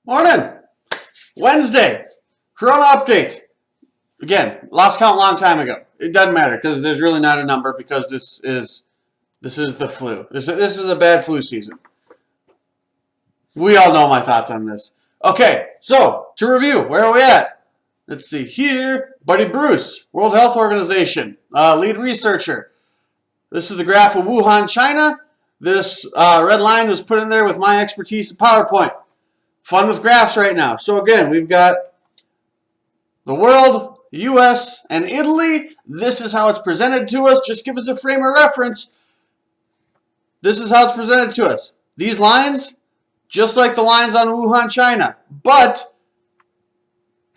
Morning. Wednesday. Corona update. Again, lost count a long time ago. It doesn't matter because there's really not a number because this is the flu. This is a bad flu season. We all know my thoughts on this. Okay, so to review, where are we at? Let's see here. Buddy Bruce, World Health Organization, lead researcher. This is the graph of Wuhan, China. This red line was put in there with my expertise in PowerPoint. Fun with graphs right now. So again, we've got the world, the U.S., and Italy. This is how it's presented to us. Just give us a frame of reference. This is how it's presented to us. These lines, just like the lines on Wuhan, China, but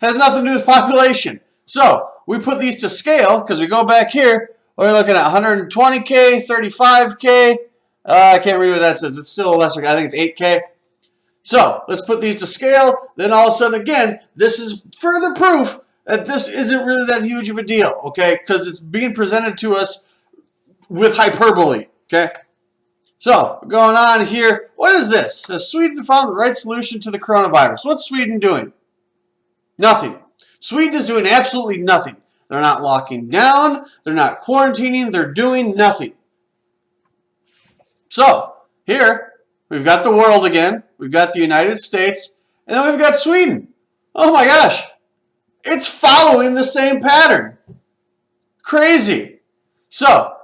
has nothing to do with population. So we put these to scale because we go back here. We're looking at 120K, 35K. I can't read what that says. It's still lesser. I think it's 8K. So let's put these to scale. Then all of a sudden, again, this is further proof that this isn't really that huge of a deal, okay? Because it's being presented to us with hyperbole, okay? So going on here, what is this? Has Sweden found the right solution to the coronavirus? What's Sweden doing? Nothing. Sweden is doing absolutely nothing. They're not locking down. They're not quarantining. They're doing nothing. So here, we've got the world again. We've got the United States. And then we've got Sweden. Oh my gosh. It's following the same pattern. Crazy. So,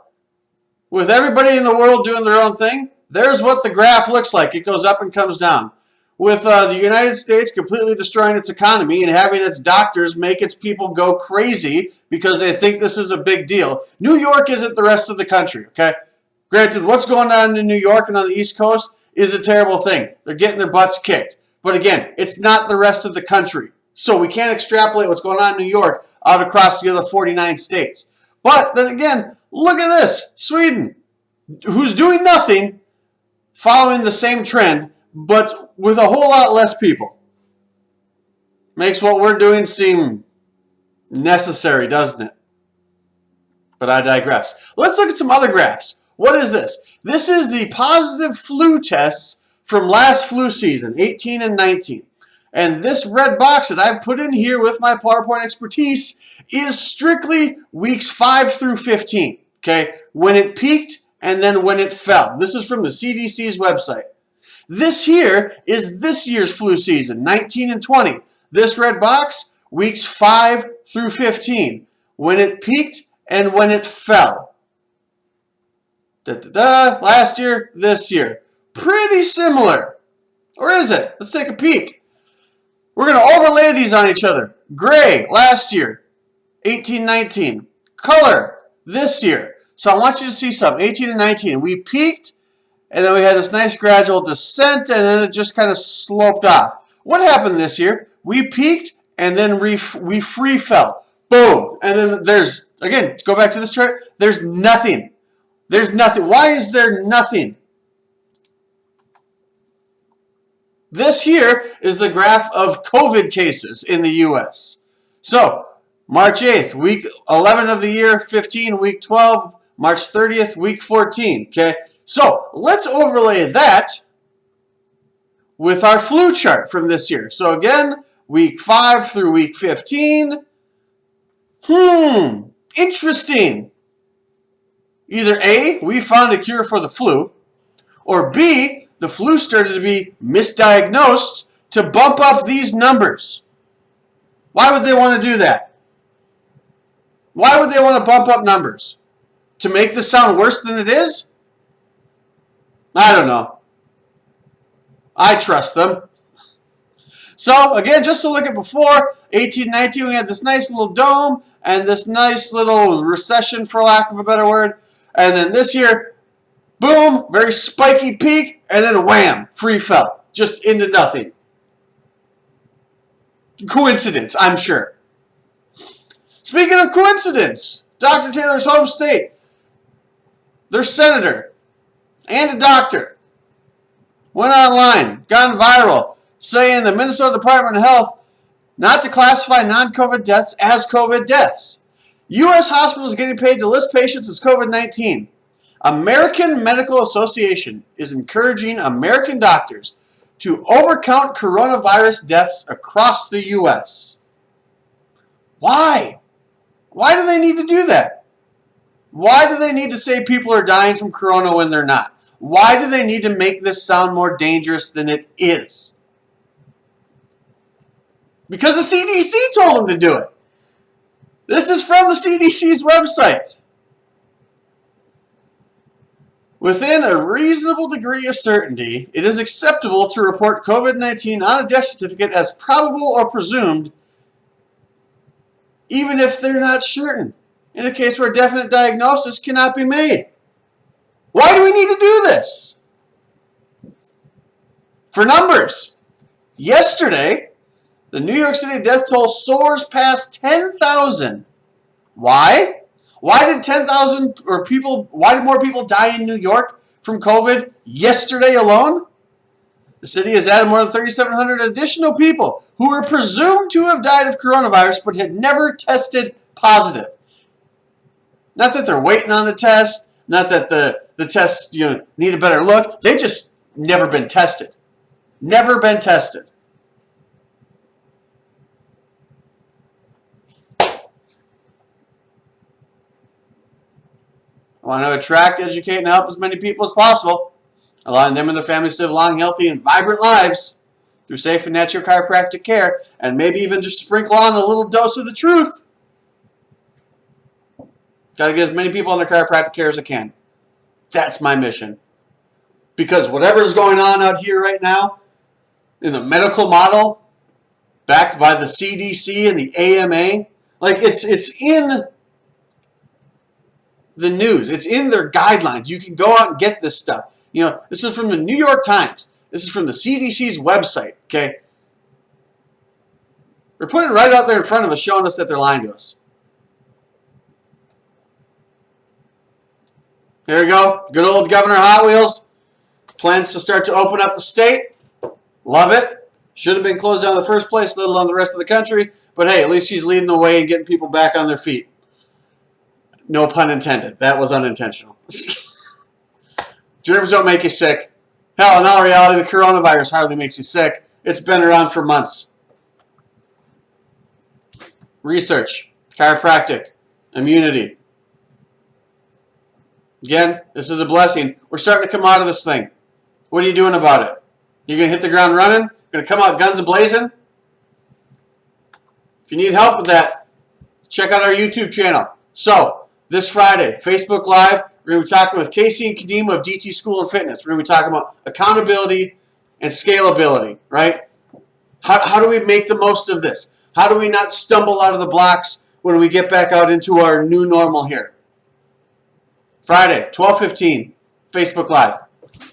with everybody in the world doing their own thing, there's what the graph looks like. It goes up and comes down. With the United States completely destroying its economy and having its doctors make its people go crazy because they think this is a big deal. New York isn't the rest of the country, okay? Granted, what's going on in New York and on the East Coast is a terrible thing. They're getting their butts kicked. But again, it's not the rest of the country. So we can't extrapolate what's going on in New York out across the other 49 states. But then again, look at this. Sweden, who's doing nothing, following the same trend, but with a whole lot less people. Makes what we're doing seem necessary, doesn't it? But I digress. Let's look at some other graphs. What is this? This is the positive flu tests from last flu season, 18 and 19. And this red box that I've put in here with my PowerPoint expertise is strictly weeks 5 through 15, okay? When it peaked and then when it fell. This is from the CDC's website. This here is this year's flu season, 19 and 20. This red box, weeks 5 through 15. When it peaked and when it fell. Last year, this year. Pretty similar. Or is it? Let's take a peek. We're going to overlay these on each other. Gray, last year, 18-19. Color, this year. So I want you to see something, 18 and 19. We peaked, and then we had this nice gradual descent, and then it just kind of sloped off. What happened this year? We peaked, and then we free fell. Boom. And then there's, again, go back to this chart, there's nothing. There's nothing. Why is there nothing? This here is the graph of COVID cases in the U.S. So, March 8th, week 11 of the year, 15, week 12, March 30th, week 14. Okay, so let's overlay that with our flu chart from this year. So again, week 5 through week 15. Interesting. Either A, we found a cure for the flu, or B, the flu started to be misdiagnosed to bump up these numbers. Why would they want to do that? Why would they want to bump up numbers? To make this sound worse than it is? I don't know. I trust them. So, again, just to look at before, 18-19, we had this nice little dome and this nice little recession, for lack of a better word. And then this year, boom, very spiky peak, and then wham, free fell, just into nothing. Coincidence, I'm sure. Speaking of coincidence, Dr. Taylor's home state, their senator and a doctor went online, gone viral, saying the Minnesota Department of Health not to classify non-COVID deaths as COVID deaths. U.S. hospitals getting paid to list patients as COVID-19. American Medical Association is encouraging American doctors to overcount coronavirus deaths across the U.S. Why? Why do they need to do that? Why do they need to say people are dying from corona when they're not? Why do they need to make this sound more dangerous than it is? Because the CDC told them to do it. This is from the CDC's website. Within a reasonable degree of certainty, it is acceptable to report COVID-19 on a death certificate as probable or presumed, even if they're not certain, in a case where a definite diagnosis cannot be made. Why do we need to do this? For numbers. Yesterday, the New York City death toll soars past 10,000. Why? Why did 10,000 why did more people die in New York from COVID yesterday alone? The city has added more than 3,700 additional people who were presumed to have died of coronavirus but had never tested positive. Not that they're waiting on the test, not that the tests need a better look. They just never been tested. Never been tested. I want to attract, educate, and help as many people as possible, allowing them and their families to live long, healthy, and vibrant lives through safe and natural chiropractic care, and maybe even just sprinkle on a little dose of the truth. Got to get as many people on their chiropractic care as I can. That's my mission. Because whatever is going on out here right now, in the medical model, backed by the CDC and the AMA, like it's in the news. It's in their guidelines. You can go out and get this stuff. This is from the New York Times. This is from the CDC's website, okay? They're putting it right out there in front of us, showing us that they're lying to us. There you go. Good old Governor Hot Wheels plans to start to open up the state. Love it. Should have been closed down in the first place, let alone the rest of the country. But hey, at least he's leading the way and getting people back on their feet. No pun intended. That was unintentional. Germs don't make you sick. Hell, in all reality, the coronavirus hardly makes you sick. It's been around for months. Research, chiropractic, immunity. Again, this is a blessing. We're starting to come out of this thing. What are you doing about it? You going to hit the ground running? Going to come out guns a-blazing? If you need help with that, check out our YouTube channel. So, this Friday, Facebook Live, we're going to be talking with Casey and Kadima of DT School and Fitness. We're going to be talking about accountability and scalability, right? How do we make the most of this? How do we not stumble out of the blocks when we get back out into our new normal here? Friday, 12:15, Facebook Live.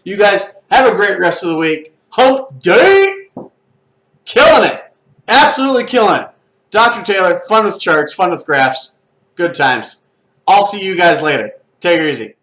You guys have a great rest of the week. Hump day! Killing it. Absolutely killing it. Dr. Taylor, fun with charts, fun with graphs. Good times. I'll see you guys later. Take it easy.